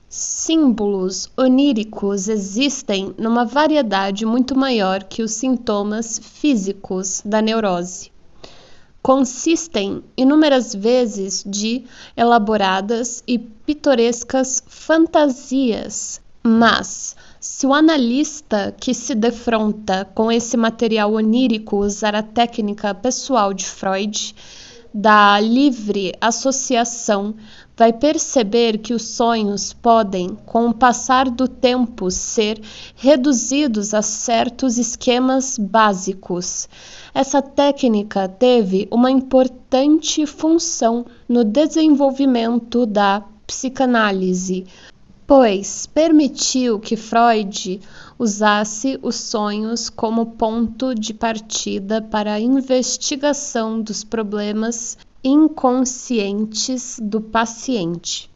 Símbolos oníricos existem numa variedade muito maior que os sintomas físicos da neurose. Consistem, inúmeras vezes, de elaboradas e pitorescas fantasias, mas se o analista que se defronta com esse material onírico usar a técnica pessoal de Freud, da livre associação, vai perceber que os sonhos podem, com o passar do tempo, ser reduzidos a certos esquemas básicos. Essa técnica teve uma importante função no desenvolvimento da psicanálise, pois permitiu que Freud usasse os sonhos como ponto de partida para a investigação dos problemas inconscientes do paciente.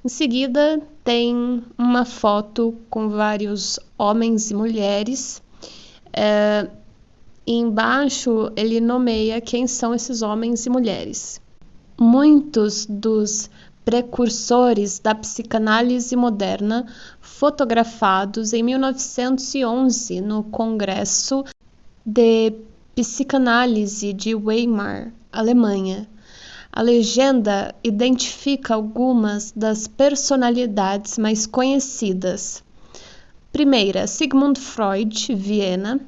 Em seguida, tem uma foto com vários homens e mulheres. E embaixo ele nomeia quem são esses homens e mulheres. Muitos dos precursores da psicanálise moderna, fotografados em 1911 no Congresso de Psicanálise de Weimar, Alemanha. A legenda identifica algumas das personalidades mais conhecidas. Primeira, Sigmund Freud, Viena.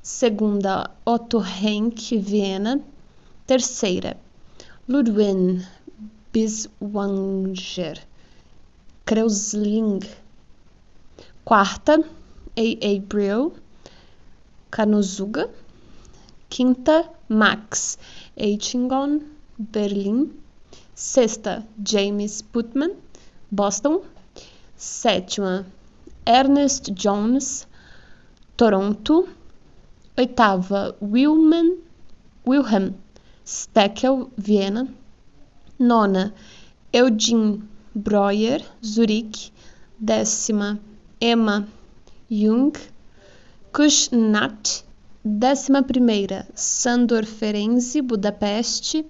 Segunda, Otto Henk, Viena. Terceira, Ludwig Biswanger, Kreuzlingen. Quarta, A. Brill, Kanosuga. Quinta, Max Eitingon, Berlim. Sexta, James Putman, Boston. Sétima, Ernest Jones, Toronto. Oitava, Wilhelm Steckel, Viena. Nona, Eugene Breuer, Zurique. Décima, Emma Jung, Kushnat. 11ª, Sándor Ferenczi, Budapeste.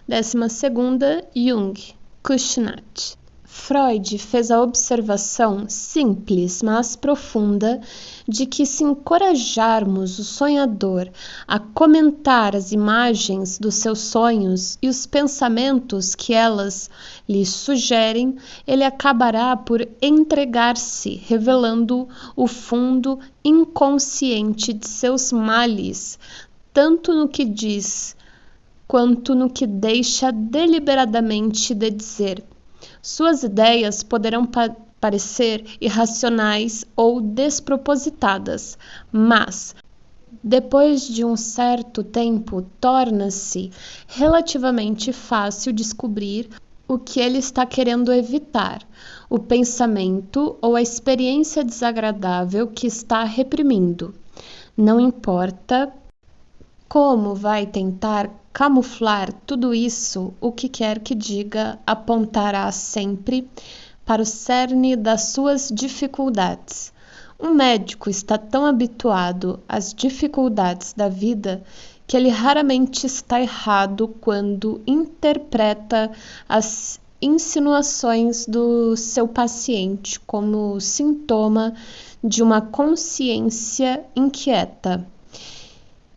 12ª, Jung, Kushnat. Freud fez a observação simples, mas profunda, de que se encorajarmos o sonhador a comentar as imagens dos seus sonhos e os pensamentos que elas lhe sugerem, ele acabará por entregar-se, revelando o fundo inconsciente de seus males, tanto no que diz, quanto no que deixa deliberadamente de dizer. Suas ideias poderão parecer irracionais ou despropositadas, mas, depois de um certo tempo, torna-se relativamente fácil descobrir o que ele está querendo evitar, o pensamento ou a experiência desagradável que está reprimindo. Não importa como vai tentar camuflar tudo isso, o que quer que diga apontará sempre para o cerne das suas dificuldades. Um médico está tão habituado às dificuldades da vida que ele raramente está errado quando interpreta as insinuações do seu paciente como sintoma de uma consciência inquieta.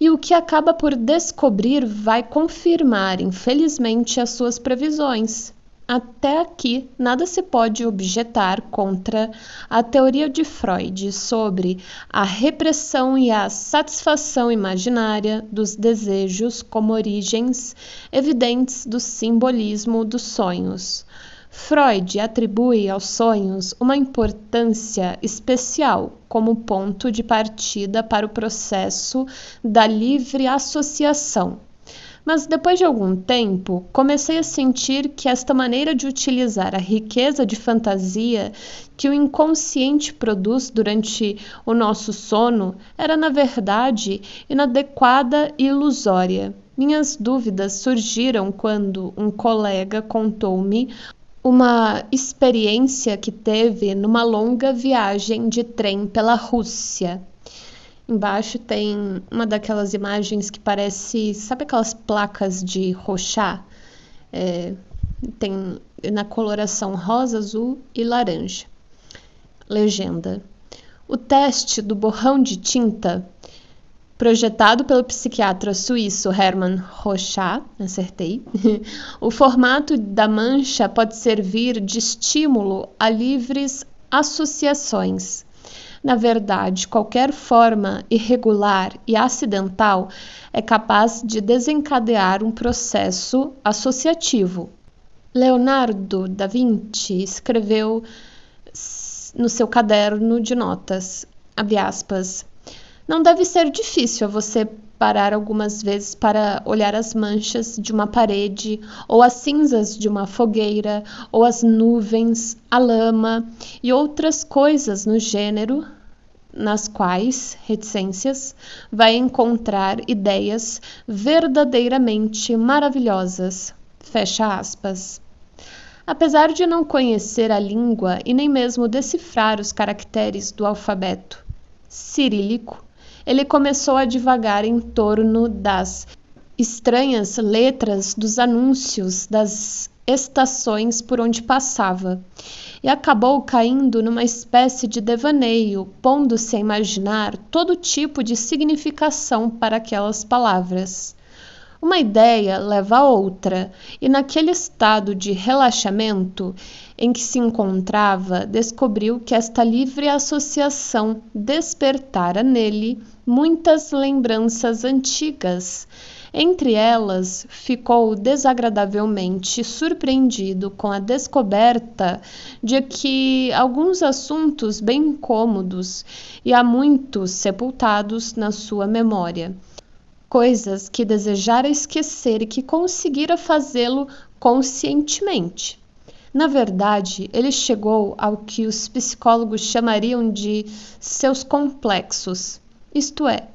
E o que acaba por descobrir vai confirmar, infelizmente, as suas previsões. Até aqui, nada se pode objetar contra a teoria de Freud sobre a repressão e a satisfação imaginária dos desejos como origens evidentes do simbolismo dos sonhos. Freud atribui aos sonhos uma importância especial como ponto de partida para o processo da livre associação. Mas depois de algum tempo, comecei a sentir que esta maneira de utilizar a riqueza de fantasia que o inconsciente produz durante o nosso sono era, na verdade, inadequada e ilusória. Minhas dúvidas surgiram quando um colega contou-me uma experiência que teve numa longa viagem de trem pela Rússia. Embaixo tem uma daquelas imagens que parece, sabe aquelas placas de Rorschach? tem na coloração rosa, azul e laranja. Legenda. O teste do borrão de tinta, projetado pelo psiquiatra suíço Hermann Rochat, acertei, o formato da mancha pode servir de estímulo a livres associações. Na verdade, qualquer forma irregular e acidental é capaz de desencadear um processo associativo. Leonardo da Vinci escreveu no seu caderno de notas, abre aspas, não deve ser difícil a você parar algumas vezes para olhar as manchas de uma parede, ou as cinzas de uma fogueira, ou as nuvens, a lama e outras coisas no gênero, nas quais, reticências, vai encontrar ideias verdadeiramente maravilhosas. Fecha aspas. Apesar de não conhecer a língua e nem mesmo decifrar os caracteres do alfabeto cirílico, ele começou a divagar em torno das estranhas letras dos anúncios das estações por onde passava, e acabou caindo numa espécie de devaneio, pondo-se a imaginar todo tipo de significação para aquelas palavras. Uma ideia leva a outra, e naquele estado de relaxamento em que se encontrava, descobriu que esta livre associação despertara nele muitas lembranças antigas. Entre elas, ficou desagradavelmente surpreendido com a descoberta de que alguns assuntos bem incômodos e há muito sepultados na sua memória, coisas que desejara esquecer e que conseguira fazê-lo conscientemente. Na verdade, ele chegou ao que os psicólogos chamariam de seus complexos, isto é,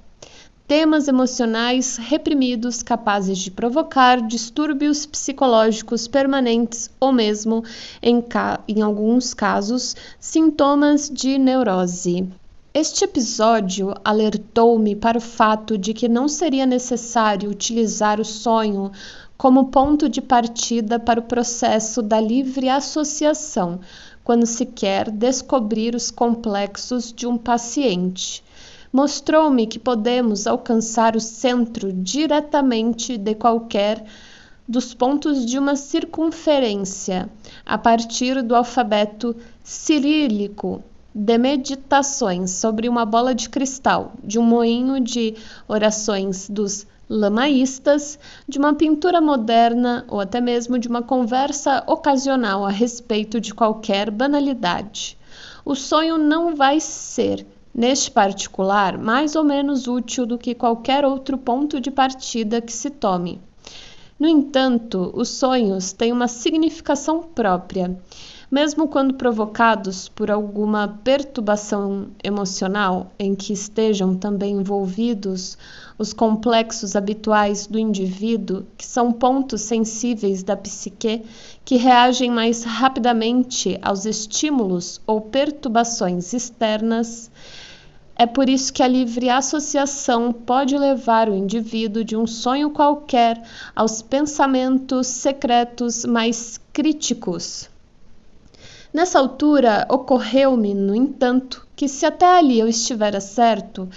temas emocionais reprimidos capazes de provocar distúrbios psicológicos permanentes ou mesmo, em alguns casos, sintomas de neurose. Este episódio alertou-me para o fato de que não seria necessário utilizar o sonho como ponto de partida para o processo da livre associação, quando se quer descobrir os complexos de um paciente. Mostrou-me que podemos alcançar o centro diretamente de qualquer dos pontos de uma circunferência, a partir do alfabeto cirílico, de meditações sobre uma bola de cristal, de um moinho de orações dos lamaístas, de uma pintura moderna ou até mesmo de uma conversa ocasional a respeito de qualquer banalidade. O sonho não vai ser, neste particular, mais ou menos útil do que qualquer outro ponto de partida que se tome. No entanto, os sonhos têm uma significação própria. Mesmo quando provocados por alguma perturbação emocional em que estejam também envolvidos os complexos habituais do indivíduo, que são pontos sensíveis da psique que reagem mais rapidamente aos estímulos ou perturbações externas, é por isso que a livre associação pode levar o indivíduo de um sonho qualquer aos pensamentos secretos mais críticos. Nessa altura, ocorreu-me, no entanto, que se até ali eu estivera certo,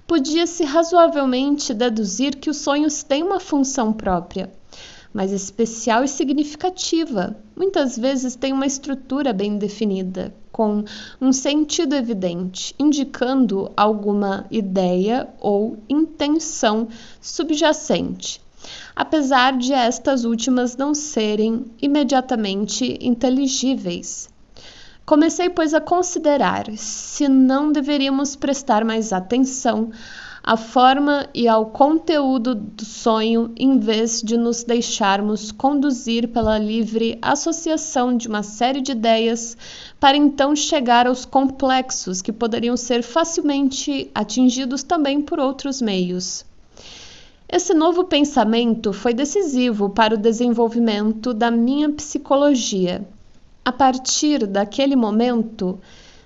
podia-se razoavelmente deduzir que os sonhos têm uma função própria, mas especial e significativa. Muitas vezes têm uma estrutura bem definida, com um sentido evidente, indicando alguma ideia ou intenção subjacente, apesar de estas últimas não serem imediatamente inteligíveis. Comecei, pois, a considerar se não deveríamos prestar mais atenção à forma e ao conteúdo do sonho, em vez de nos deixarmos conduzir pela livre associação de uma série de ideias, para então chegar aos complexos que poderiam ser facilmente atingidos também por outros meios. Esse novo pensamento foi decisivo para o desenvolvimento da minha psicologia. A partir daquele momento,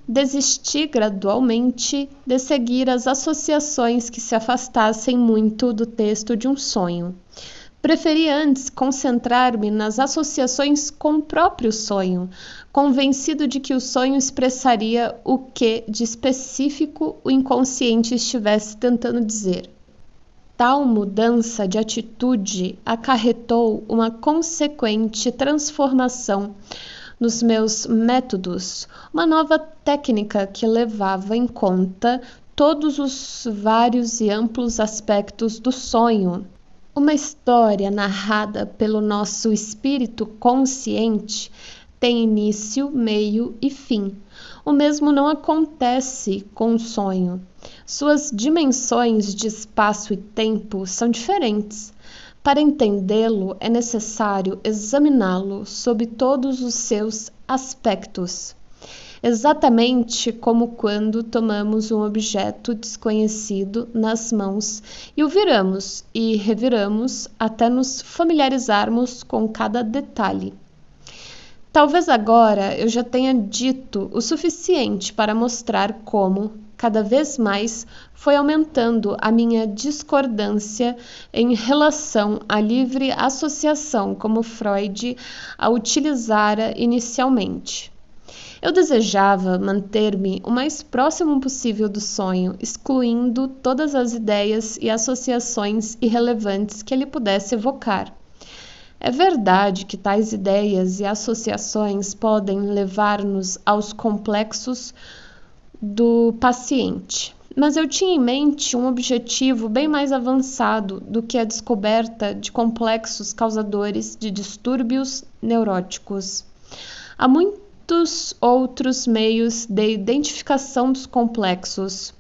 desisti gradualmente de seguir as associações que se afastassem muito do texto de um sonho. Preferi antes concentrar-me nas associações com o próprio sonho, convencido de que o sonho expressaria o que de específico o inconsciente estivesse tentando dizer. Tal mudança de atitude acarretou uma consequente transformação nos meus métodos, uma nova técnica que levava em conta todos os vários e amplos aspectos do sonho. Uma história narrada pelo nosso espírito consciente tem início, meio e fim. O mesmo não acontece com o sonho. Suas dimensões de espaço e tempo são diferentes. Para entendê-lo, é necessário examiná-lo sob todos os seus aspectos. Exatamente como quando tomamos um objeto desconhecido nas mãos e o viramos e reviramos até nos familiarizarmos com cada detalhe. Talvez agora eu já tenha dito o suficiente para mostrar como, cada vez mais, foi aumentando a minha discordância em relação à livre associação como Freud a utilizara inicialmente. Eu desejava manter-me o mais próximo possível do sonho, excluindo todas as ideias e associações irrelevantes que ele pudesse evocar. É verdade que tais ideias e associações podem levar-nos aos complexos do paciente, mas eu tinha em mente um objetivo bem mais avançado do que a descoberta de complexos causadores de distúrbios neuróticos. Há muitos outros meios de identificação dos complexos.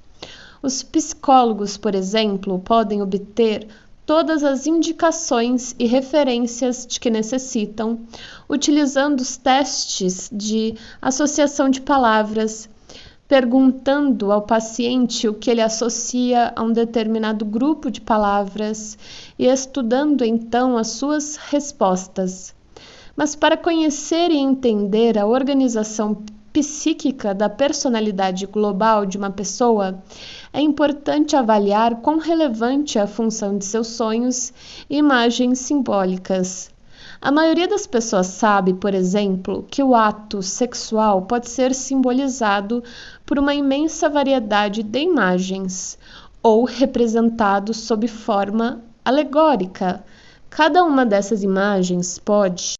Os psicólogos, por exemplo, podem obter todas as indicações e referências de que necessitam, utilizando os testes de associação de palavras, perguntando ao paciente o que ele associa a um determinado grupo de palavras e estudando então as suas respostas. Mas para conhecer e entender a organização psíquica da personalidade global de uma pessoa, é importante avaliar quão relevante é a função de seus sonhos e imagens simbólicas. A maioria das pessoas sabe, por exemplo, que o ato sexual pode ser simbolizado por uma imensa variedade de imagens, ou representado sob forma alegórica. Cada uma dessas imagens pode,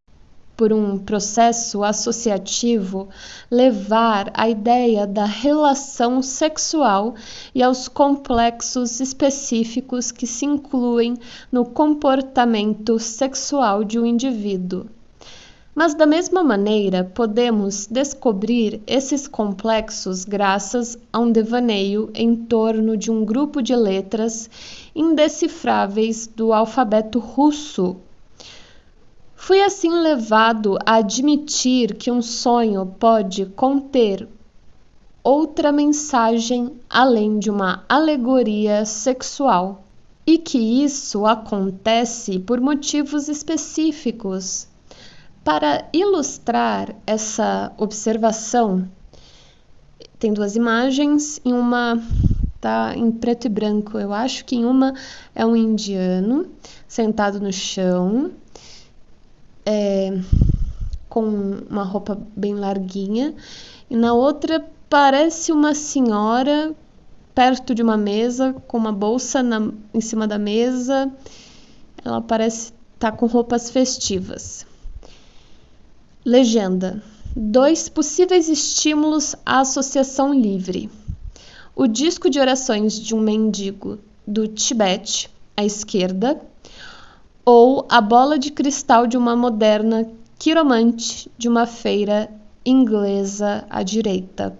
por um processo associativo, levar à ideia da relação sexual e aos complexos específicos que se incluem no comportamento sexual de um indivíduo. Mas, da mesma maneira, podemos descobrir esses complexos graças a um devaneio em torno de um grupo de letras indecifráveis do alfabeto russo. Fui assim levado a admitir que um sonho pode conter outra mensagem além de uma alegoria sexual, e que isso acontece por motivos específicos. Para ilustrar essa observação, tem duas imagens, em uma está em preto e branco, eu acho que em uma é um indiano sentado no chão, com uma roupa bem larguinha, e na outra parece uma senhora perto de uma mesa, com uma bolsa em cima da mesa. Ela parece estar com roupas festivas. Legenda: 2 possíveis estímulos à associação livre. O disco de orações de um mendigo do Tibete, à esquerda, ou a bola de cristal de uma moderna quiromante de uma feira inglesa à direita.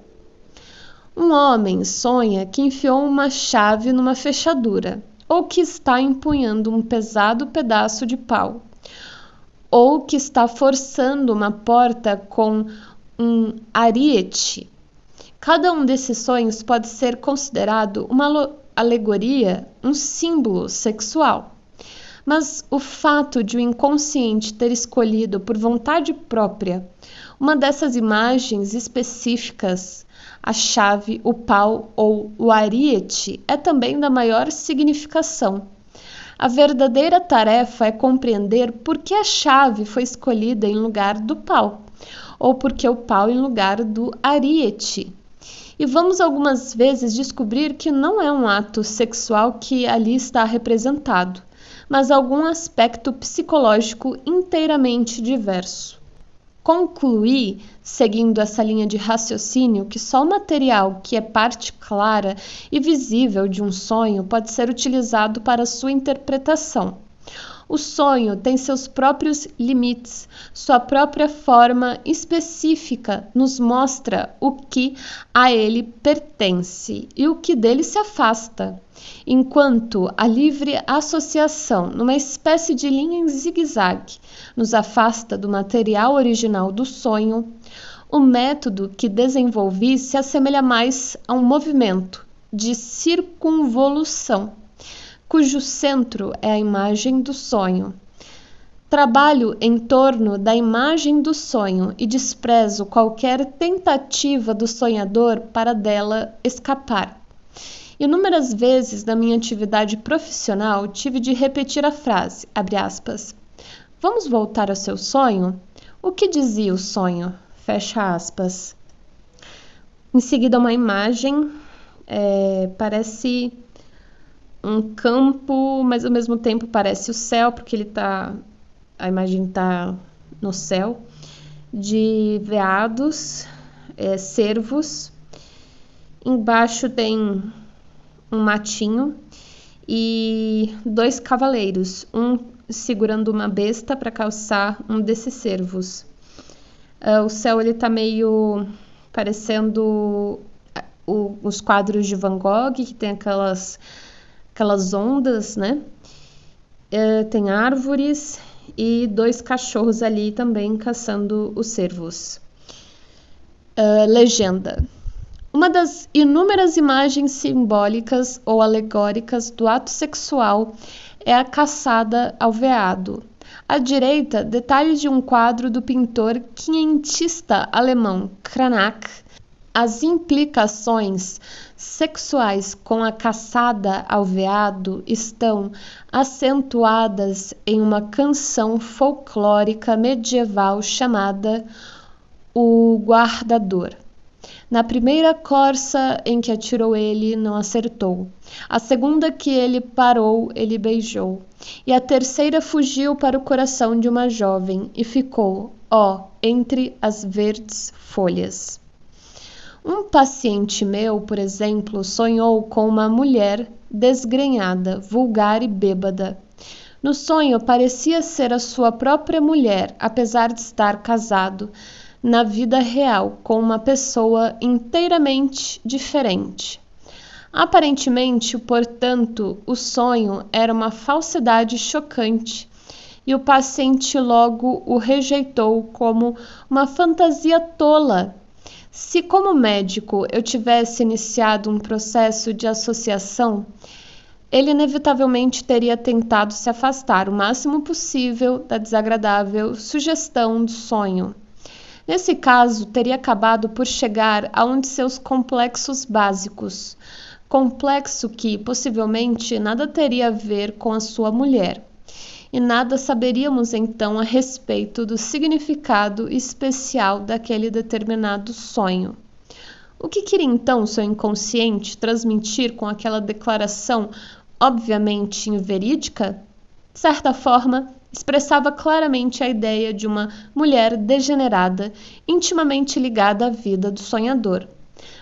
Um homem sonha que enfiou uma chave numa fechadura, ou que está empunhando um pesado pedaço de pau, ou que está forçando uma porta com um ariete. Cada um desses sonhos pode ser considerado uma alegoria, um símbolo sexual. Mas o fato de o inconsciente ter escolhido por vontade própria uma dessas imagens específicas, a chave, o pau ou o ariete, é também da maior significação. A verdadeira tarefa é compreender por que a chave foi escolhida em lugar do pau, ou por que o pau em lugar do ariete. E vamos algumas vezes descobrir que não é um ato sexual que ali está representado, mas algum aspecto psicológico inteiramente diverso. Concluí, seguindo essa linha de raciocínio, que só o material que é parte clara e visível de um sonho pode ser utilizado para sua interpretação. O sonho tem seus próprios limites, sua própria forma específica nos mostra o que a ele pertence e o que dele se afasta, enquanto a livre associação, numa espécie de linha em zigue-zague, nos afasta do material original do sonho. O método que desenvolvi se assemelha mais a um movimento de circunvolução, cujo centro é a imagem do sonho. Trabalho em torno da imagem do sonho e desprezo qualquer tentativa do sonhador para dela escapar. Inúmeras vezes na minha atividade profissional tive de repetir a frase, abre aspas, vamos voltar ao seu sonho? O que dizia o sonho? Fecha aspas. Em seguida uma imagem, parece um campo, mas ao mesmo tempo parece o céu, porque a imagem está no céu, de veados, cervos. Embaixo tem um matinho e 2 cavaleiros, um segurando uma besta para calçar um desses cervos. O céu ele tá meio parecendo os quadros de Van Gogh, que tem aquelas ondas, né? Tem árvores e 2 cachorros ali também caçando os cervos. Legenda. Uma das inúmeras imagens simbólicas ou alegóricas do ato sexual é a caçada ao veado. À direita, detalhes de um quadro do pintor quinhentista alemão Cranach. As implicações sexuais com a caçada ao veado estão acentuadas em uma canção folclórica medieval chamada O Guardador. Na primeira corça em que atirou ele, não acertou. A segunda que ele parou, ele beijou. E a terceira fugiu para o coração de uma jovem e ficou, entre as verdes folhas. Um paciente meu, por exemplo, sonhou com uma mulher desgrenhada, vulgar e bêbada. No sonho, parecia ser a sua própria mulher, apesar de estar casado na vida real com uma pessoa inteiramente diferente. Aparentemente, portanto, o sonho era uma falsidade chocante e o paciente logo o rejeitou como uma fantasia tola. Se, como médico, eu tivesse iniciado um processo de associação, ele inevitavelmente teria tentado se afastar o máximo possível da desagradável sugestão do sonho. Nesse caso, teria acabado por chegar a um de seus complexos básicos, complexo que, possivelmente, nada teria a ver com a sua mulher. E nada saberíamos então a respeito do significado especial daquele determinado sonho. O que queria então seu inconsciente transmitir com aquela declaração obviamente inverídica? De certa forma, expressava claramente a ideia de uma mulher degenerada, intimamente ligada à vida do sonhador.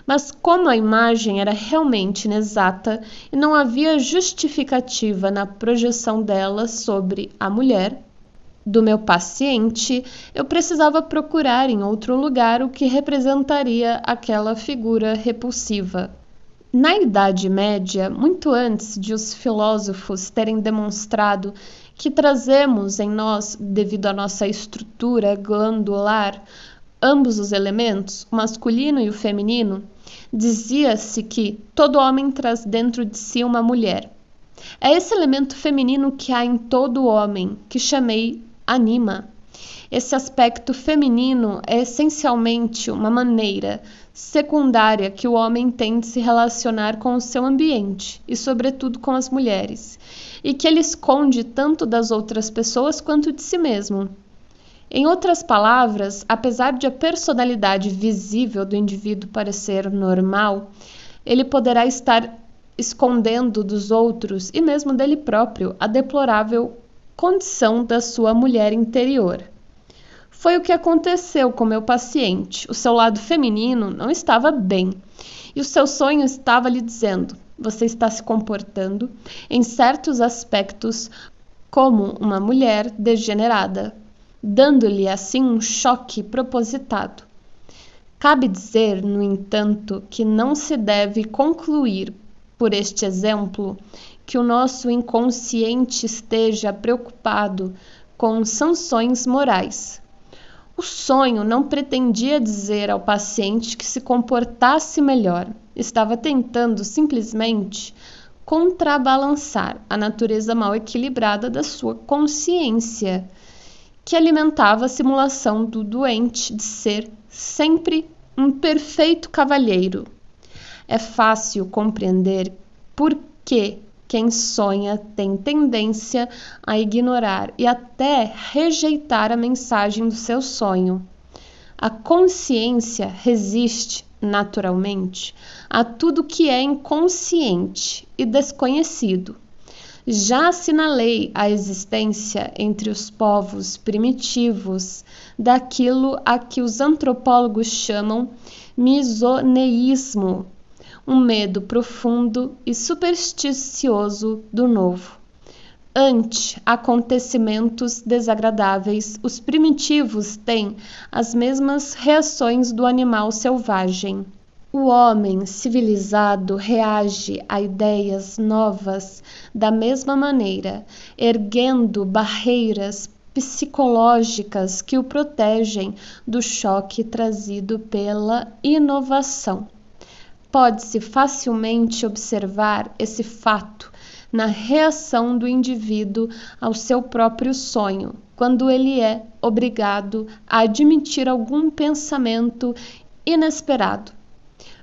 Mas como a imagem era realmente inexata e não havia justificativa na projeção dela sobre a mulher do meu paciente, eu precisava procurar em outro lugar o que representaria aquela figura repulsiva. Na Idade Média, muito antes de os filósofos terem demonstrado que trazemos em nós, devido à nossa estrutura glandular, ambos os elementos, o masculino e o feminino, dizia-se que todo homem traz dentro de si uma mulher. É esse elemento feminino que há em todo homem, que chamei anima. Esse aspecto feminino é essencialmente uma maneira secundária que o homem tem de se relacionar com o seu ambiente e, sobretudo, com as mulheres, e que ele esconde tanto das outras pessoas quanto de si mesmo. Em outras palavras, apesar de a personalidade visível do indivíduo parecer normal, ele poderá estar escondendo dos outros e mesmo dele próprio a deplorável condição da sua mulher interior. Foi o que aconteceu com meu paciente. O seu lado feminino não estava bem e o seu sonho estava lhe dizendo: você está se comportando, em certos aspectos, como uma mulher degenerada, dando-lhe assim um choque propositado. Cabe dizer, no entanto, que não se deve concluir por este exemplo que o nosso inconsciente esteja preocupado com sanções morais. O sonho não pretendia dizer ao paciente que se comportasse melhor. Estava tentando simplesmente contrabalançar a natureza mal equilibrada da sua consciência, que alimentava a simulação do doente de ser sempre um perfeito cavalheiro. É fácil compreender por que quem sonha tem tendência a ignorar e até rejeitar a mensagem do seu sonho. A consciência resiste, naturalmente, a tudo que é inconsciente e desconhecido. Já assinalei a existência entre os povos primitivos daquilo a que os antropólogos chamam misoneísmo, um medo profundo e supersticioso do novo. Ante acontecimentos desagradáveis, os primitivos têm as mesmas reações do animal selvagem. O homem civilizado reage a ideias novas da mesma maneira, erguendo barreiras psicológicas que o protegem do choque trazido pela inovação. Pode-se facilmente observar esse fato na reação do indivíduo ao seu próprio sonho, quando ele é obrigado a admitir algum pensamento inesperado.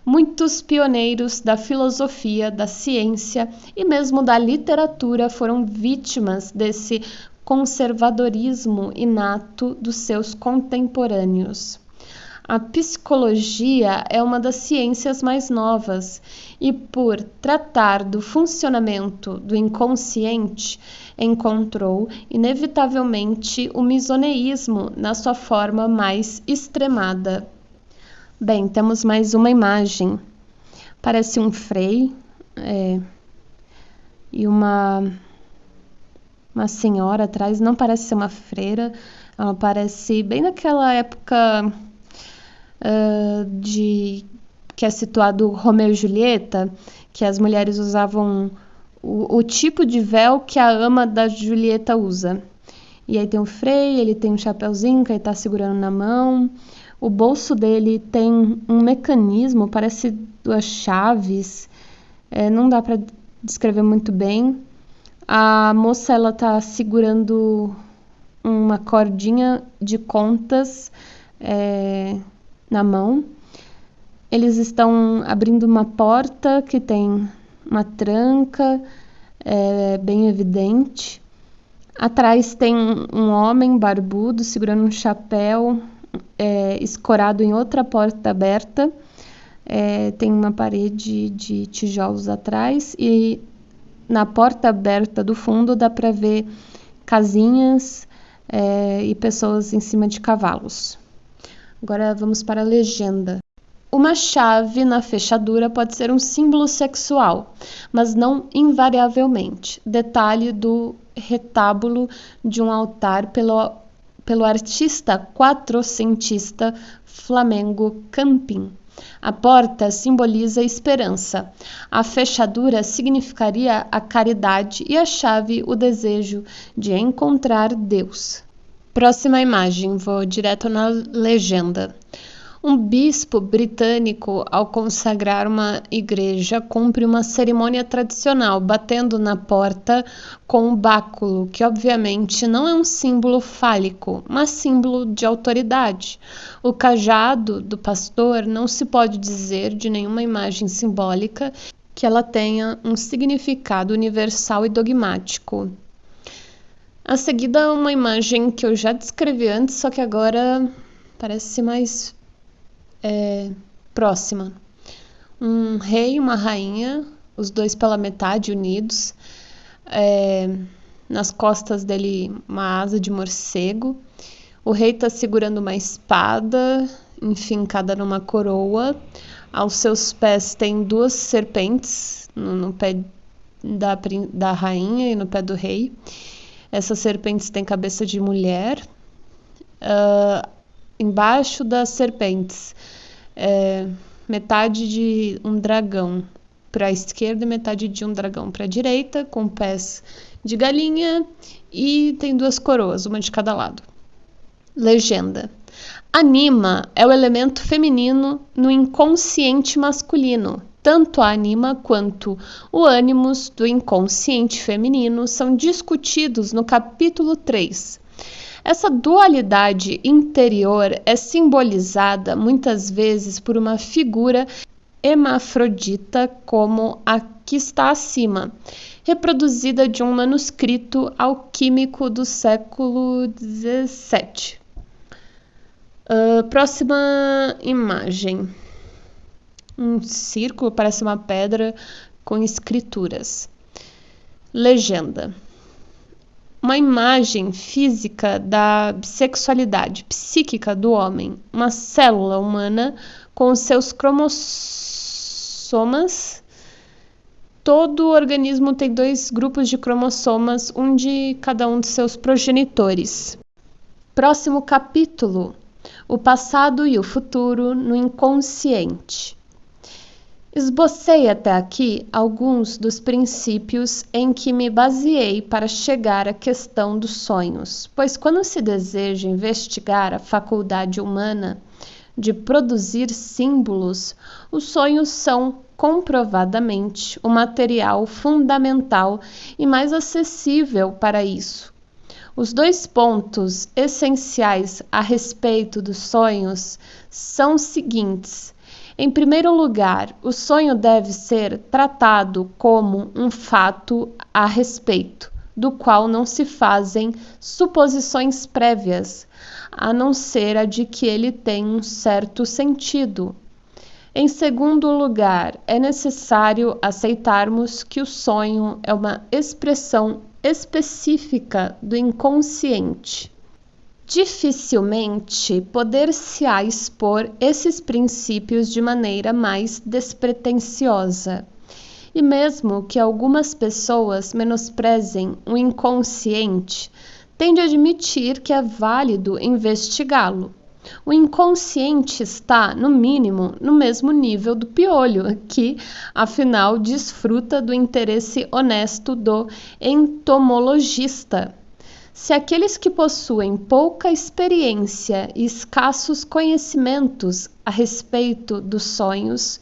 Muitos pioneiros da filosofia, da ciência e mesmo da literatura foram vítimas desse conservadorismo inato dos seus contemporâneos. A psicologia é uma das ciências mais novas e, por tratar do funcionamento do inconsciente, encontrou inevitavelmente o misoneísmo na sua forma mais extremada. Bem, temos mais uma imagem. Parece um frei e uma senhora atrás. Não parece ser uma freira, ela parece bem naquela época que é situado Romeu e Julieta, que as mulheres usavam o tipo de véu que a ama da Julieta usa. E aí tem o frei, ele tem um chapéuzinho que ele está segurando na mão. O bolso dele tem um mecanismo, parece duas chaves, não dá para descrever muito bem. A moça está segurando uma cordinha de contas na mão. Eles estão abrindo uma porta que tem uma tranca, bem evidente. Atrás tem um homem barbudo segurando um chapéu, escorado em outra porta aberta. Tem uma parede de tijolos atrás e na porta aberta do fundo dá para ver casinhas e pessoas em cima de cavalos. Agora vamos para a legenda. Uma chave na fechadura pode ser um símbolo sexual, mas não invariavelmente. Detalhe do retábulo de um altar pelo artista quatrocentista Flamengo Campin. A porta simboliza a esperança. A fechadura significaria a caridade e a chave o desejo de encontrar Deus. Próxima imagem, vou direto na legenda. Um bispo britânico, ao consagrar uma igreja, cumpre uma cerimônia tradicional, batendo na porta com um báculo, que obviamente não é um símbolo fálico, mas símbolo de autoridade. O cajado do pastor não se pode dizer de nenhuma imagem simbólica que ela tenha um significado universal e dogmático. A seguida, uma imagem que eu já descrevi antes, só que agora parece mais próxima. Um rei e uma rainha, os dois pela metade unidos, nas costas dele uma asa de morcego. O rei está segurando uma espada enfincada numa coroa. Aos seus pés tem duas serpentes, no pé da rainha e no pé do rei. Essas serpentes têm cabeça de mulher. Embaixo das serpentes, metade de um dragão para a esquerda e metade de um dragão para a direita, com pés de galinha, e tem duas coroas, uma de cada lado. Legenda: Anima é o elemento feminino no inconsciente masculino. Tanto a anima quanto o ânimos do inconsciente feminino são discutidos no capítulo 3. Essa dualidade interior é simbolizada muitas vezes por uma figura hermafrodita como a que está acima, reproduzida de um manuscrito alquímico do século XVII. Próxima imagem. Um círculo, parece uma pedra, com escrituras. Legenda: uma imagem física da bissexualidade psíquica do homem, uma célula humana com os seus cromossomas. Todo organismo tem 2 grupos de cromossomas, um de cada um de seus progenitores. Próximo capítulo: o passado e o futuro no inconsciente. Esbocei até aqui alguns dos princípios em que me baseei para chegar à questão dos sonhos, pois quando se deseja investigar a faculdade humana de produzir símbolos, os sonhos são comprovadamente o material fundamental e mais acessível para isso. Os 2 pontos essenciais a respeito dos sonhos são os seguintes. Em primeiro lugar, o sonho deve ser tratado como um fato a respeito do qual não se fazem suposições prévias, a não ser a de que ele tem um certo sentido. Em segundo lugar, é necessário aceitarmos que o sonho é uma expressão específica do inconsciente. Dificilmente poder-se-á expor esses princípios de maneira mais despretensiosa. E mesmo que algumas pessoas menosprezem o inconsciente, têm de admitir que é válido investigá-lo. O inconsciente está, no mínimo, no mesmo nível do piolho, que, afinal, desfruta do interesse honesto do entomologista. Se aqueles que possuem pouca experiência e escassos conhecimentos a respeito dos sonhos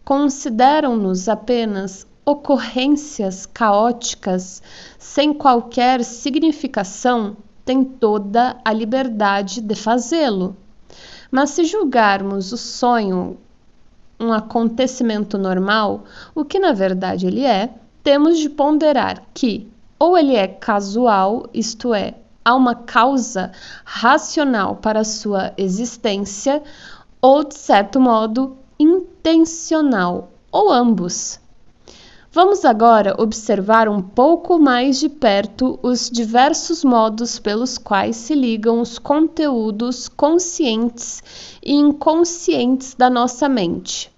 consideram-nos apenas ocorrências caóticas sem qualquer significação, têm toda a liberdade de fazê-lo. Mas se julgarmos o sonho um acontecimento normal, o que na verdade ele é, temos de ponderar que ou ele é casual, isto é, há uma causa racional para sua existência, ou, de certo modo, intencional, ou ambos. Vamos agora observar um pouco mais de perto os diversos modos pelos quais se ligam os conteúdos conscientes e inconscientes da nossa mente.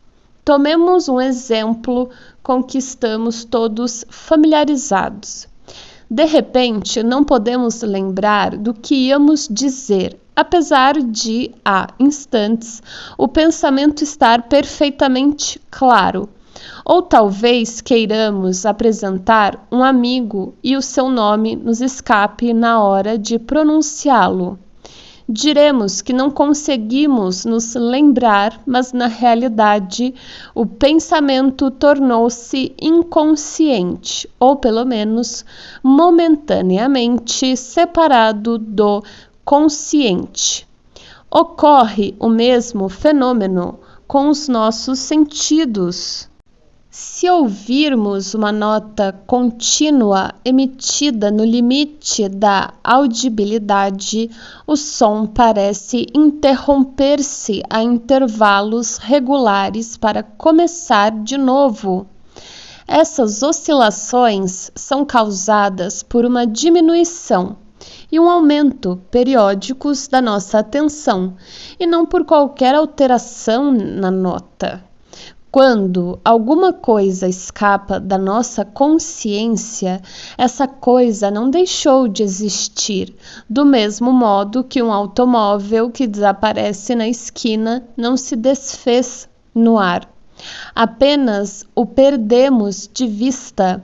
Tomemos um exemplo com que estamos todos familiarizados. De repente, não podemos lembrar do que íamos dizer, apesar de, há instantes, o pensamento estar perfeitamente claro. Ou talvez queiramos apresentar um amigo e o seu nome nos escape na hora de pronunciá-lo. Diremos que não conseguimos nos lembrar, mas na realidade o pensamento tornou-se inconsciente, ou pelo menos momentaneamente separado do consciente. Ocorre o mesmo fenômeno com os nossos sentidos. Se ouvirmos uma nota contínua emitida no limite da audibilidade, o som parece interromper-se a intervalos regulares para começar de novo. Essas oscilações são causadas por uma diminuição e um aumento periódicos da nossa atenção, e não por qualquer alteração na nota. Quando alguma coisa escapa da nossa consciência, essa coisa não deixou de existir, do mesmo modo que um automóvel que desaparece na esquina não se desfez no ar. Apenas o perdemos de vista,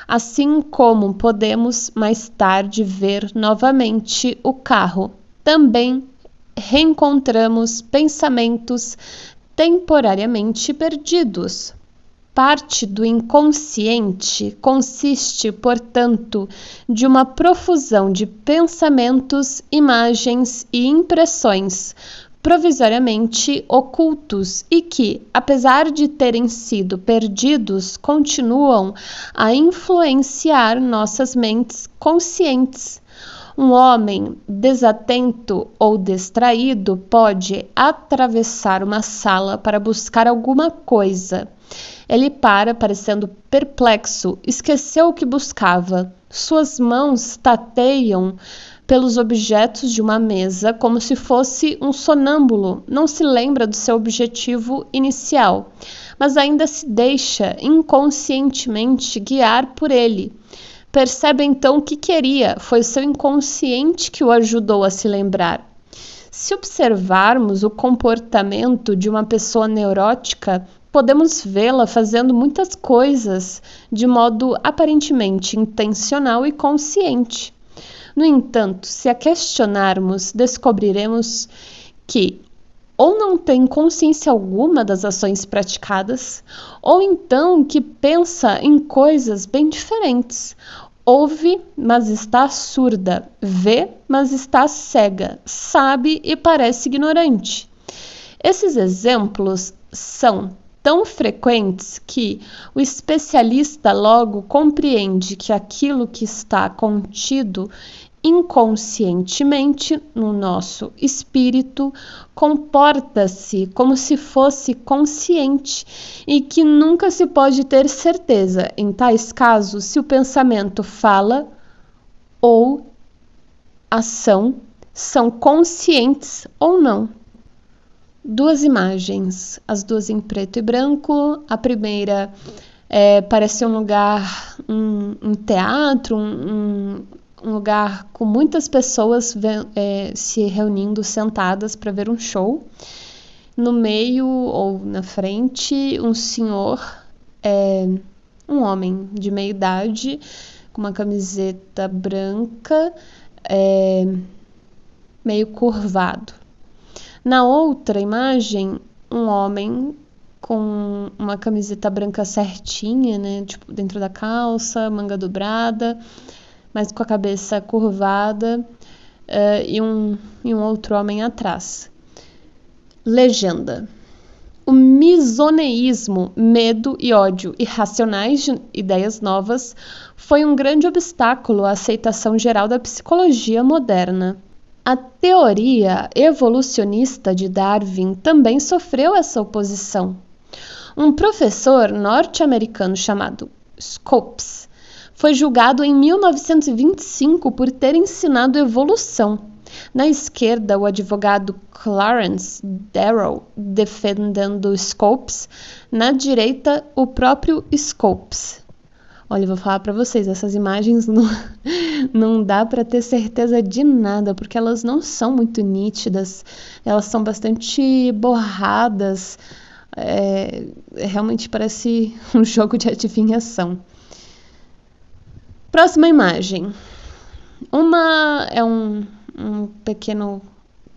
assim como podemos mais tarde ver novamente o carro. Também reencontramos pensamentos temporariamente perdidos. Parte do inconsciente consiste, portanto, de uma profusão de pensamentos, imagens e impressões provisoriamente ocultos e que, apesar de terem sido perdidos, continuam a influenciar nossas mentes conscientes. Um homem desatento ou distraído pode atravessar uma sala para buscar alguma coisa. Ele para, parecendo perplexo, esqueceu o que buscava. Suas mãos tateiam pelos objetos de uma mesa como se fosse um sonâmbulo. Não se lembra do seu objetivo inicial, mas ainda se deixa inconscientemente guiar por ele. Percebe então o que queria, foi o seu inconsciente que o ajudou a se lembrar. Se observarmos o comportamento de uma pessoa neurótica, podemos vê-la fazendo muitas coisas de modo aparentemente intencional e consciente. No entanto, se a questionarmos, descobriremos que ou não tem consciência alguma das ações praticadas, ou então que pensa em coisas bem diferentes. Ouve, mas está surda, vê, mas está cega, sabe e parece ignorante. Esses exemplos são tão frequentes que o especialista logo compreende que aquilo que está contido inconscientemente no nosso espírito comporta-se como se fosse consciente e que nunca se pode ter certeza, em tais casos, se o pensamento, fala ou ação são conscientes ou não. Duas imagens, as duas em preto e branco. A primeira parece um lugar, um teatro, um lugar com muitas pessoas se reunindo, sentadas para ver um show. No meio ou na frente, um senhor, um homem de meia idade, com uma camiseta branca, meio curvado. Na outra imagem, um homem com uma camiseta branca certinha, né, tipo dentro da calça, manga dobrada, mas com a cabeça curvada, e um outro homem atrás. Legenda. O misoneísmo, medo e ódio irracionais de ideias novas foi um grande obstáculo à aceitação geral da psicologia moderna. A teoria evolucionista de Darwin também sofreu essa oposição. Um professor norte-americano chamado Scopes foi julgado em 1925 por ter ensinado evolução. Na esquerda, o advogado Clarence Darrow defendendo Scopes, na direita, o próprio Scopes. Olha, eu vou falar para vocês, essas imagens não dá para ter certeza de nada, porque elas não são muito nítidas, elas são bastante borradas, realmente parece um jogo de adivinhação. Próxima imagem. É um pequeno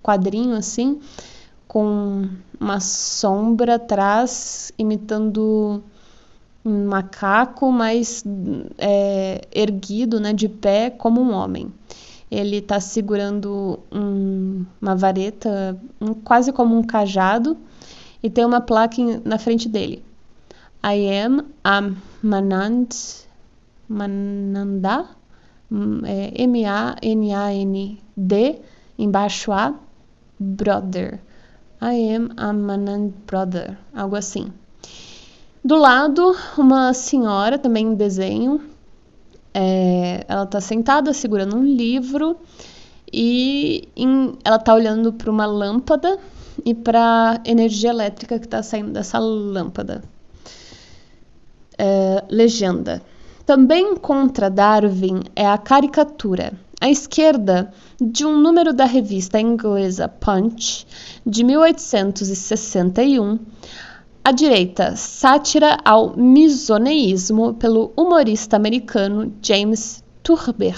quadrinho assim, com uma sombra atrás, imitando um macaco, mas erguido, né, de pé, como um homem. Ele está segurando uma vareta, quase como um cajado, e tem uma placa na frente dele. I am a Manand, Mananda, M-A-N-A-N-D, embaixo A, brother. I am a Manand brother, algo assim. Do lado, uma senhora, também em desenho, ela está sentada segurando um livro e ela está olhando para uma lâmpada e para a energia elétrica que está saindo dessa lâmpada. Legenda. Também contra Darwin é a caricatura. À esquerda, de um número da revista inglesa Punch, de 1861, à direita, sátira ao misoneísmo pelo humorista americano James Thurber,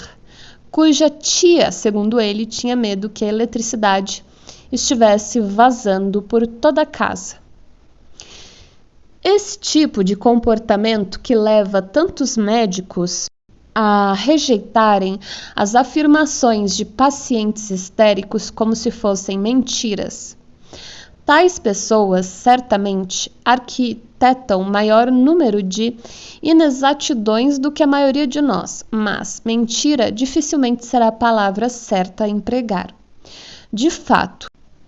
cuja tia, segundo ele, tinha medo que a eletricidade estivesse vazando por toda a casa. Esse tipo de comportamento que leva tantos médicos a rejeitarem as afirmações de pacientes histéricos como se fossem mentiras. Tais pessoas certamente arquitetam maior número de inexatidões do que a maioria de nós, mas mentira dificilmente será a palavra certa a empregar. De fato,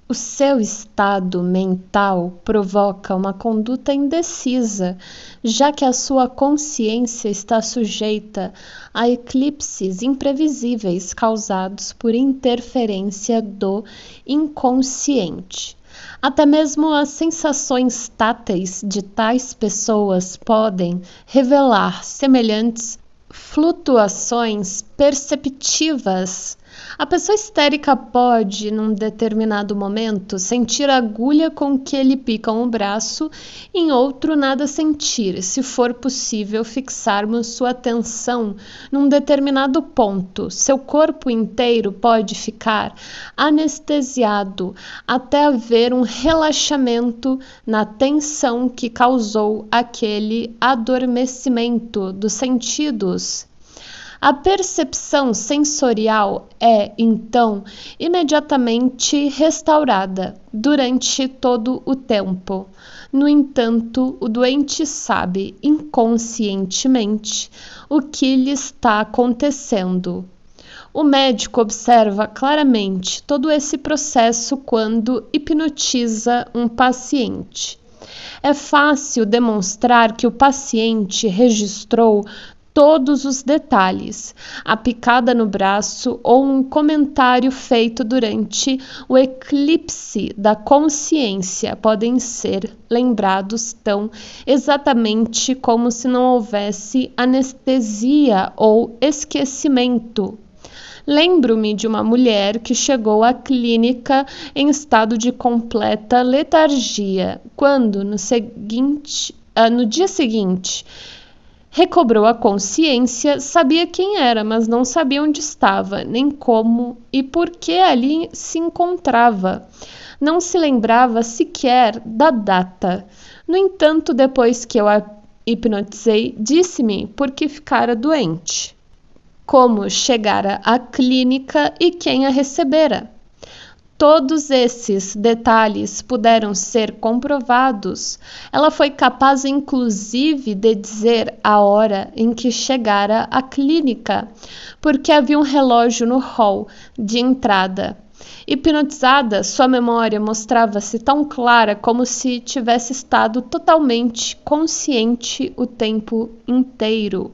o seu estado mental provoca uma conduta indecisa, já que a sua consciência está sujeita a eclipses imprevisíveis causados por interferência do inconsciente. Até mesmo as sensações táteis de tais pessoas podem revelar semelhantes flutuações perceptivas. A pessoa histérica pode, num determinado momento, sentir a agulha com que lhe picam o braço, em outro nada sentir, se for possível fixarmos sua atenção num determinado ponto. Seu corpo inteiro pode ficar anestesiado até haver um relaxamento na tensão que causou aquele adormecimento dos sentidos. A percepção sensorial é, então, imediatamente restaurada durante todo o tempo. No entanto, o doente sabe inconscientemente o que lhe está acontecendo. O médico observa claramente todo esse processo quando hipnotiza um paciente. É fácil demonstrar que o paciente registrou todos os detalhes. A picada no braço ou um comentário feito durante o eclipse da consciência podem ser lembrados tão exatamente como se não houvesse anestesia ou esquecimento. Lembro-me de uma mulher que chegou à clínica em estado de completa letargia, quando no dia seguinte recobrou a consciência, sabia quem era, mas não sabia onde estava, nem como e por que ali se encontrava. Não se lembrava sequer da data. No entanto, depois que eu a hipnotizei, disse-me por que ficara doente, como chegara à clínica e quem a recebera. Todos esses detalhes puderam ser comprovados. Ela foi capaz, inclusive, de dizer a hora em que chegara à clínica, porque havia um relógio no hall de entrada. Hipnotizada, sua memória mostrava-se tão clara como se tivesse estado totalmente consciente o tempo inteiro.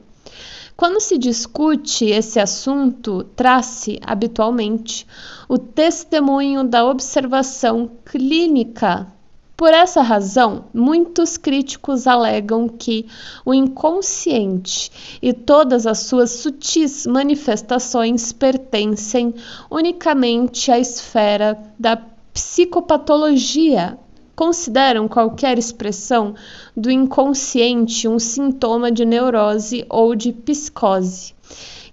Quando se discute esse assunto, traz-se habitualmente o testemunho da observação clínica. Por essa razão, muitos críticos alegam que o inconsciente e todas as suas sutis manifestações pertencem unicamente à esfera da psicopatologia. Consideram qualquer expressão do inconsciente um sintoma de neurose ou de psicose,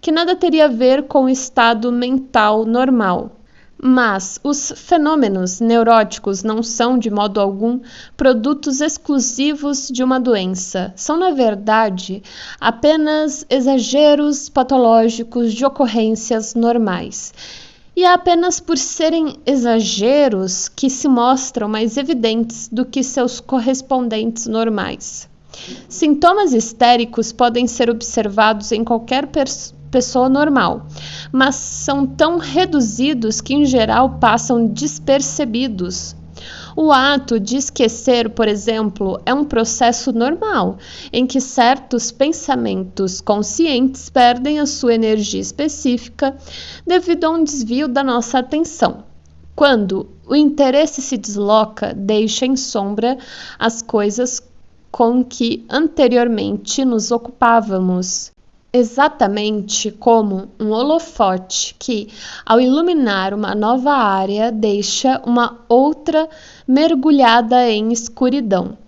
que nada teria a ver com o estado mental normal. Mas os fenômenos neuróticos não são, de modo algum, produtos exclusivos de uma doença. São, na verdade, apenas exageros patológicos de ocorrências normais. E é apenas por serem exageros que se mostram mais evidentes do que seus correspondentes normais. Sintomas histéricos podem ser observados em qualquer pessoa normal, mas são tão reduzidos que, em geral, passam despercebidos. O ato de esquecer, por exemplo, é um processo normal, em que certos pensamentos conscientes perdem a sua energia específica devido a um desvio da nossa atenção. Quando o interesse se desloca, deixa em sombra as coisas com que anteriormente nos ocupávamos. Exatamente como um holofote que, ao iluminar uma nova área, deixa uma outra mergulhada em escuridão.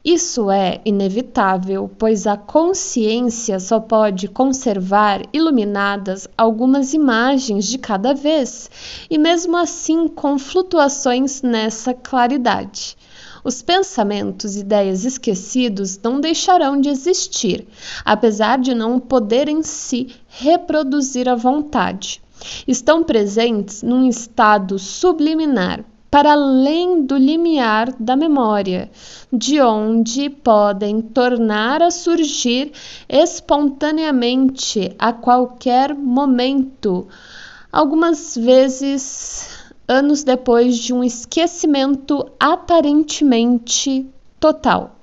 Isso é inevitável, pois a consciência só pode conservar iluminadas algumas imagens de cada vez, e mesmo assim com flutuações nessa claridade. Os pensamentos e ideias esquecidos não deixarão de existir, apesar de não poderem se reproduzir à vontade. Estão presentes num estado subliminar, para além do limiar da memória, de onde podem tornar a surgir espontaneamente a qualquer momento, algumas vezes anos depois de um esquecimento aparentemente total.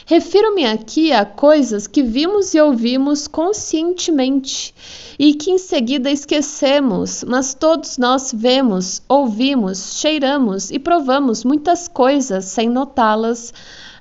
Refiro-me aqui a coisas que vimos e ouvimos conscientemente e que em seguida esquecemos, mas todos nós vemos, ouvimos, cheiramos e provamos muitas coisas sem notá-las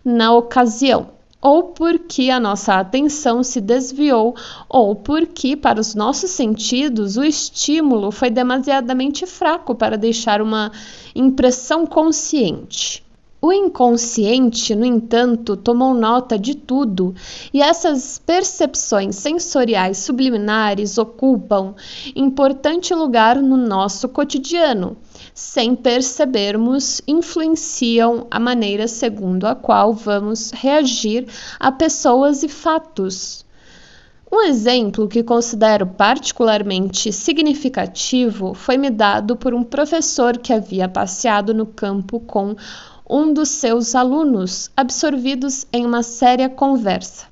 na ocasião, ou porque a nossa atenção se desviou, ou porque, para os nossos sentidos, o estímulo foi demasiadamente fraco para deixar uma impressão consciente. O inconsciente, no entanto, tomou nota de tudo, e essas percepções sensoriais subliminares ocupam importante lugar no nosso cotidiano. Sem percebermos, influenciam a maneira segundo a qual vamos reagir a pessoas e fatos. Um exemplo que considero particularmente significativo foi-me dado por um professor que havia passeado no campo com um dos seus alunos, absorvidos em uma séria conversa.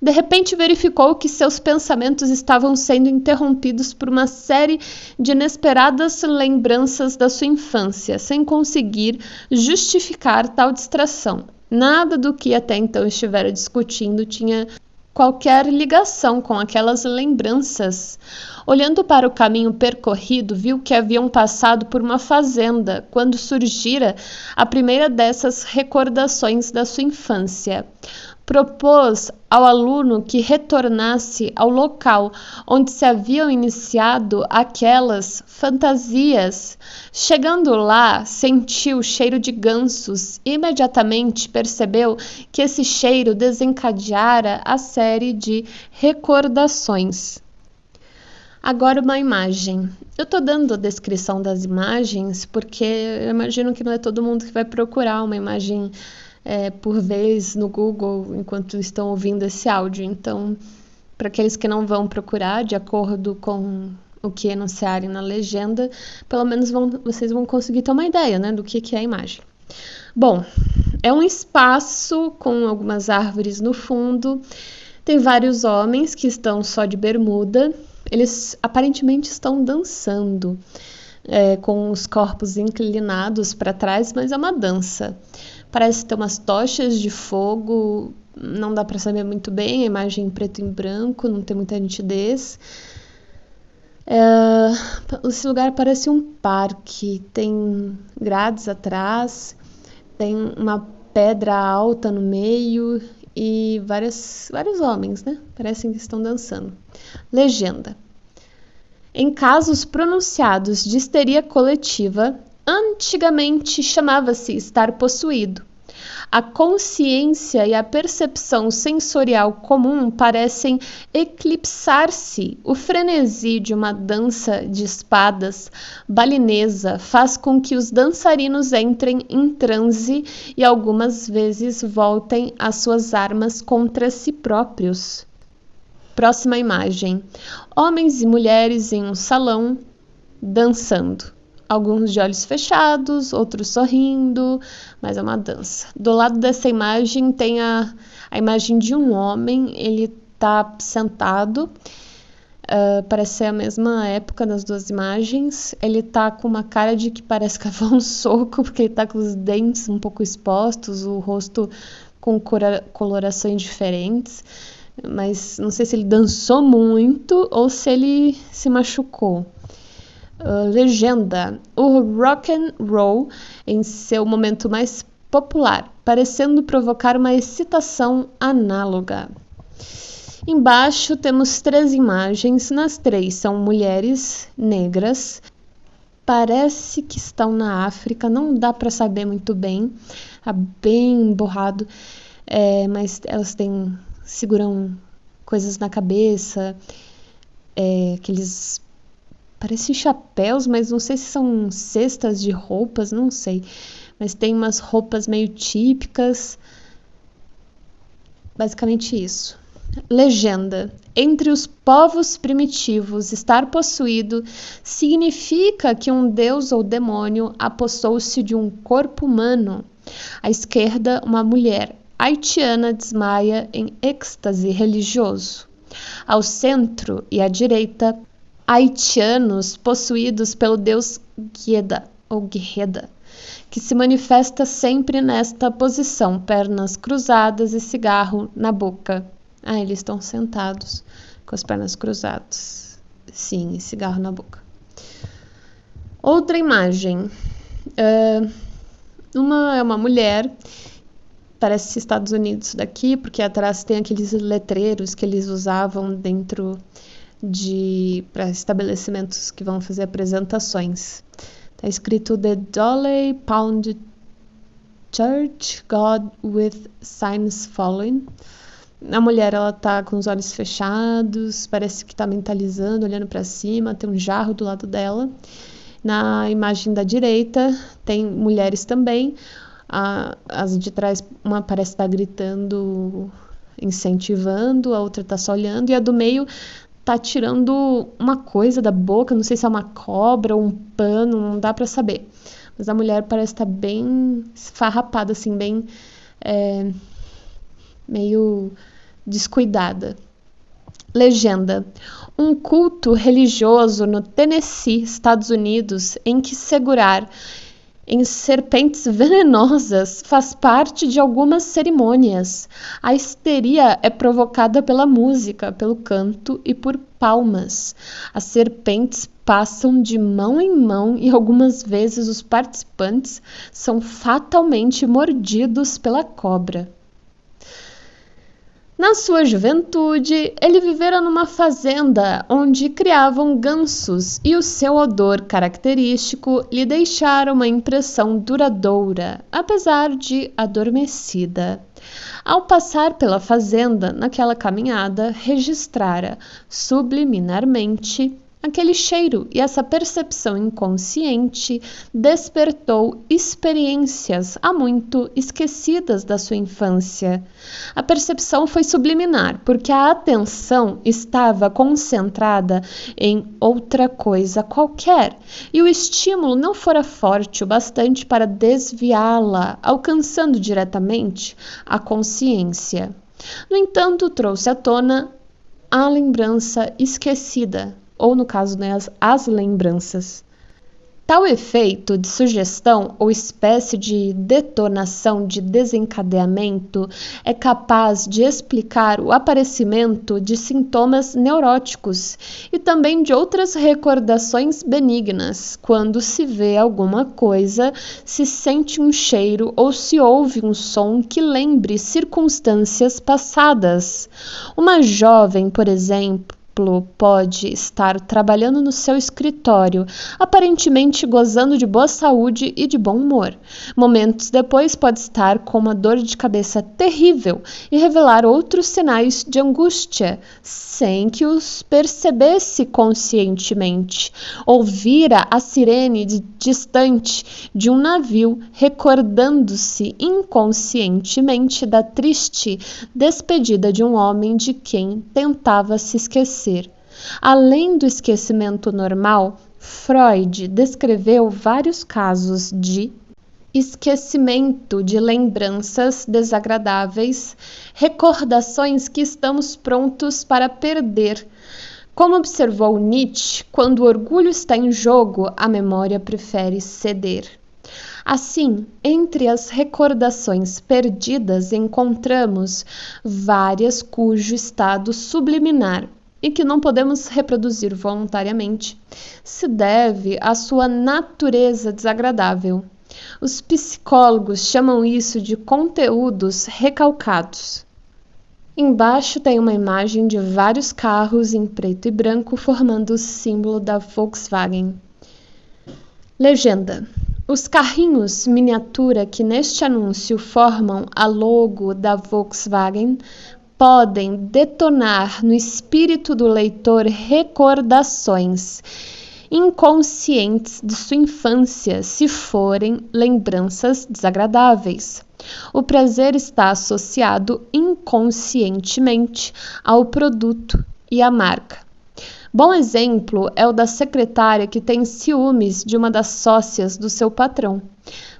De repente verificou que seus pensamentos estavam sendo interrompidos por uma série de inesperadas lembranças da sua infância, sem conseguir justificar tal distração. Nada do que até então estivera discutindo tinha qualquer ligação com aquelas lembranças. Olhando para o caminho percorrido, viu que haviam passado por uma fazenda quando surgira a primeira dessas recordações da sua infância. Propôs ao aluno que retornasse ao local onde se haviam iniciado aquelas fantasias. Chegando lá, sentiu o cheiro de gansos e imediatamente percebeu que esse cheiro desencadeara a série de recordações. Agora uma imagem. Eu estou dando a descrição das imagens porque eu imagino que não é todo mundo que vai procurar uma imagem por vez no Google enquanto estão ouvindo esse áudio. Então, para aqueles que não vão procurar, de acordo com o que enunciarem na legenda, pelo menos vocês vão conseguir ter uma ideia, né, do que é a imagem. Bom, é um espaço com algumas árvores no fundo, tem vários homens que estão só de bermuda, eles aparentemente estão dançando, com os corpos inclinados para trás, mas é uma dança. Parece ter umas tochas de fogo, não dá para saber muito bem, a imagem em preto e branco, não tem muita nitidez. Esse lugar parece um parque, tem grades atrás, tem uma pedra alta no meio e vários homens, né? Parecem que estão dançando. Legenda. Em casos pronunciados de histeria coletiva, antigamente chamava-se estar possuído. A consciência e a percepção sensorial comum parecem eclipsar-se. O frenesi de uma dança de espadas balinesa faz com que os dançarinos entrem em transe e algumas vezes voltem as suas armas contra si próprios. Próxima imagem. Homens e mulheres em um salão dançando. Alguns de olhos fechados, outros sorrindo, mas é uma dança. Do lado dessa imagem tem a imagem de um homem, ele está sentado, parece ser a mesma época das duas imagens. Ele está com uma cara de que parece que levou um soco, porque ele está com os dentes um pouco expostos, o rosto com colorações diferentes, mas não sei se ele dançou muito ou se ele se machucou. Legenda: o rock and roll em seu momento mais popular, parecendo provocar uma excitação análoga. Embaixo temos 3 imagens, nas 3 são mulheres negras, parece que estão na África, não dá para saber muito bem, tá bem borrado, mas elas seguram coisas na cabeça, aqueles parecem chapéus, mas não sei se são cestas de roupas, não sei. Mas tem umas roupas meio típicas. Basicamente isso. Legenda: entre os povos primitivos, estar possuído significa que um deus ou demônio apossou-se de um corpo humano. À esquerda, uma mulher haitiana desmaia em êxtase religioso. Ao centro e à direita, haitianos possuídos pelo deus Gueda, ou Guerreda, que se manifesta sempre nesta posição, pernas cruzadas e cigarro na boca. Eles estão sentados com as pernas cruzadas. Sim, e cigarro na boca. Outra imagem. Uma é uma mulher, parece Estados Unidos daqui, porque atrás tem aqueles letreiros que eles usavam dentro para estabelecimentos que vão fazer apresentações. Está escrito The Dolly Pound Church, God with Signs Following. A mulher, ela tá com os olhos fechados, parece que está mentalizando, olhando para cima, tem um jarro do lado dela. Na imagem da direita tem mulheres também. As de trás, uma parece estar gritando, incentivando, a outra está só olhando, e a do meio tá tirando uma coisa da boca, não sei se é uma cobra ou um pano, não dá pra saber. Mas a mulher parece estar bem esfarrapada, assim, bem meio descuidada. Legenda: um culto religioso no Tennessee, Estados Unidos, em que segurar em serpentes venenosas faz parte de algumas cerimônias. A histeria é provocada pela música, pelo canto e por palmas. As serpentes passam de mão em mão e algumas vezes os participantes são fatalmente mordidos pela cobra. Na sua juventude, ele vivera numa fazenda onde criavam gansos e o seu odor característico lhe deixara uma impressão duradoura, apesar de adormecida. Ao passar pela fazenda, naquela caminhada, registrara subliminarmente aquele cheiro, e essa percepção inconsciente despertou experiências há muito esquecidas da sua infância. A percepção foi subliminar, porque a atenção estava concentrada em outra coisa qualquer, e o estímulo não fora forte o bastante para desviá-la, alcançando diretamente a consciência. No entanto, trouxe à tona a lembrança esquecida, ou no caso, as lembranças. Tal efeito de sugestão ou espécie de detonação de desencadeamento é capaz de explicar o aparecimento de sintomas neuróticos e também de outras recordações benignas, quando se vê alguma coisa, se sente um cheiro ou se ouve um som que lembre circunstâncias passadas. Uma jovem, por exemplo, pode estar trabalhando no seu escritório, aparentemente gozando de boa saúde e de bom humor. Momentos depois pode estar com uma dor de cabeça terrível e revelar outros sinais de angústia, sem que os percebesse conscientemente. Ouvira a sirene distante de um navio, recordando-se inconscientemente da triste despedida de um homem de quem tentava se esquecer. Além do esquecimento normal, Freud descreveu vários casos de esquecimento de lembranças desagradáveis, recordações que estamos prontos para perder. Como observou Nietzsche, quando o orgulho está em jogo, a memória prefere ceder. Assim, entre as recordações perdidas encontramos várias cujo estado subliminar e que não podemos reproduzir voluntariamente se deve à sua natureza desagradável. Os psicólogos chamam isso de conteúdos recalcados. Embaixo tem uma imagem de vários carros em preto e branco formando o símbolo da Volkswagen. Legenda: os carrinhos miniatura que neste anúncio formam a logo da Volkswagen podem detonar no espírito do leitor recordações inconscientes de sua infância, se forem lembranças desagradáveis. O prazer está associado inconscientemente ao produto e à marca. Bom exemplo é o da secretária que tem ciúmes de uma das sócias do seu patrão.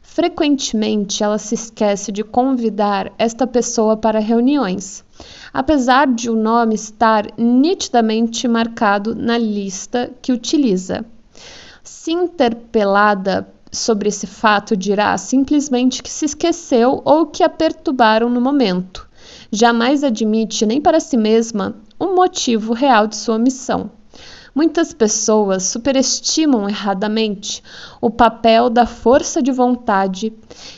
Frequentemente, ela se esquece de convidar esta pessoa para reuniões, apesar de o nome estar nitidamente marcado na lista que utiliza. Se interpelada sobre esse fato, dirá simplesmente que se esqueceu ou que a perturbaram no momento. Jamais admite, nem para si mesma, o motivo real de sua omissão. Muitas pessoas superestimam erradamente o papel da força de vontade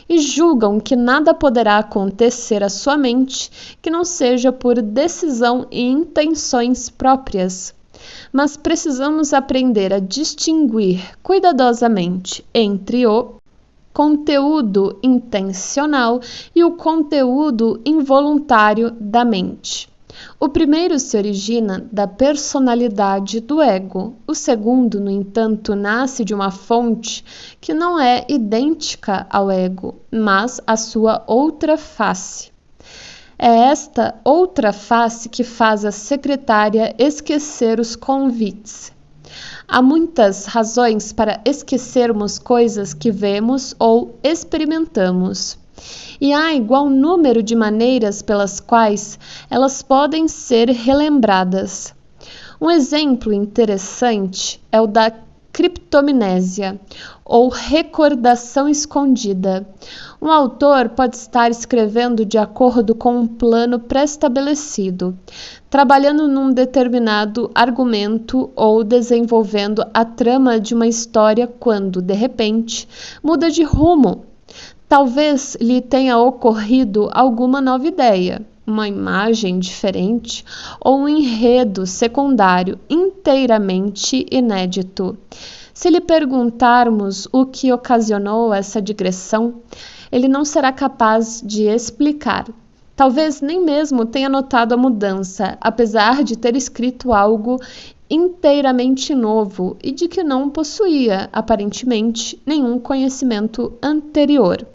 e julgam que nada poderá acontecer à sua mente que não seja por decisão e intenções próprias. Mas precisamos aprender a distinguir cuidadosamente entre o conteúdo intencional e o conteúdo involuntário da mente. O primeiro se origina da personalidade do ego. O segundo, no entanto, nasce de uma fonte que não é idêntica ao ego, mas a sua outra face. É esta outra face que faz a secretária esquecer os convites. Há muitas razões para esquecermos coisas que vemos ou experimentamos. E há igual número de maneiras pelas quais elas podem ser relembradas. Um exemplo interessante é o da criptomnésia, ou recordação escondida. Um autor pode estar escrevendo de acordo com um plano pré-estabelecido, trabalhando num determinado argumento ou desenvolvendo a trama de uma história quando, de repente, muda de rumo. Talvez lhe tenha ocorrido alguma nova ideia, uma imagem diferente ou um enredo secundário inteiramente inédito. Se lhe perguntarmos o que ocasionou essa digressão, ele não será capaz de explicar. Talvez nem mesmo tenha notado a mudança, apesar de ter escrito algo inteiramente novo e de que não possuía, aparentemente, nenhum conhecimento anterior.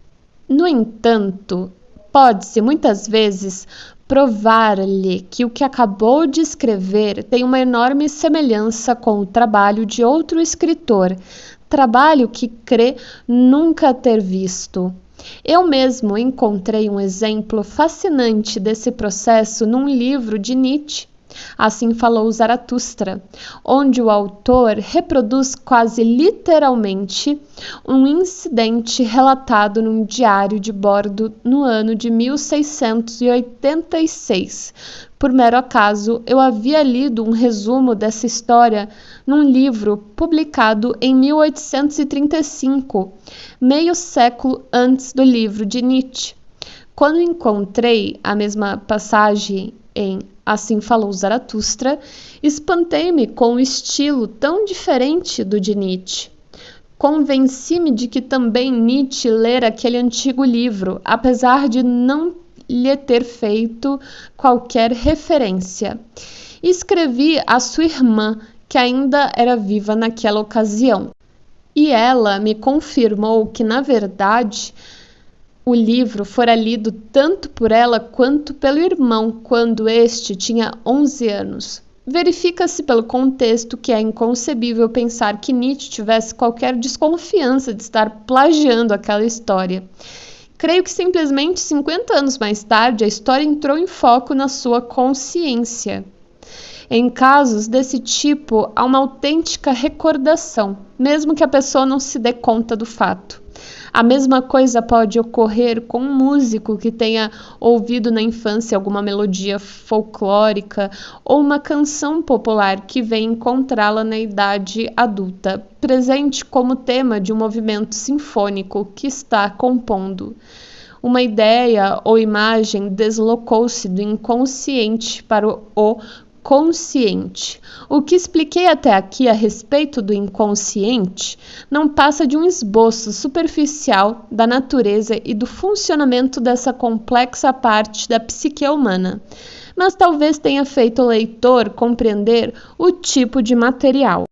No entanto, pode-se muitas vezes provar-lhe que o que acabou de escrever tem uma enorme semelhança com o trabalho de outro escritor, trabalho que crê nunca ter visto. Eu mesmo encontrei um exemplo fascinante desse processo num livro de Nietzsche, Assim Falou Zaratustra, onde o autor reproduz quase literalmente um incidente relatado num diário de bordo no ano de 1686. Por mero acaso, eu havia lido um resumo dessa história num livro publicado em 1835, meio século antes do livro de Nietzsche. Quando encontrei a mesma passagem em Assim falou Zaratustra, espantei-me com o estilo tão diferente do de Nietzsche. Convenci-me de que também Nietzsche lera aquele antigo livro, apesar de não lhe ter feito qualquer referência. Escrevi à sua irmã, que ainda era viva naquela ocasião, e ela me confirmou que, na verdade, o livro fora lido tanto por ela quanto pelo irmão, quando este tinha 11 anos. Verifica-se pelo contexto que é inconcebível pensar que Nietzsche tivesse qualquer desconfiança de estar plagiando aquela história. Creio que simplesmente 50 anos mais tarde a história entrou em foco na sua consciência. Em casos desse tipo, há uma autêntica recordação, mesmo que a pessoa não se dê conta do fato. A mesma coisa pode ocorrer com um músico que tenha ouvido na infância alguma melodia folclórica ou uma canção popular que vem encontrá-la na idade adulta, presente como tema de um movimento sinfônico que está compondo. Uma ideia ou imagem deslocou-se do inconsciente para o consciente. O que expliquei até aqui a respeito do inconsciente não passa de um esboço superficial da natureza e do funcionamento dessa complexa parte da psique humana, mas talvez tenha feito o leitor compreender o tipo de material.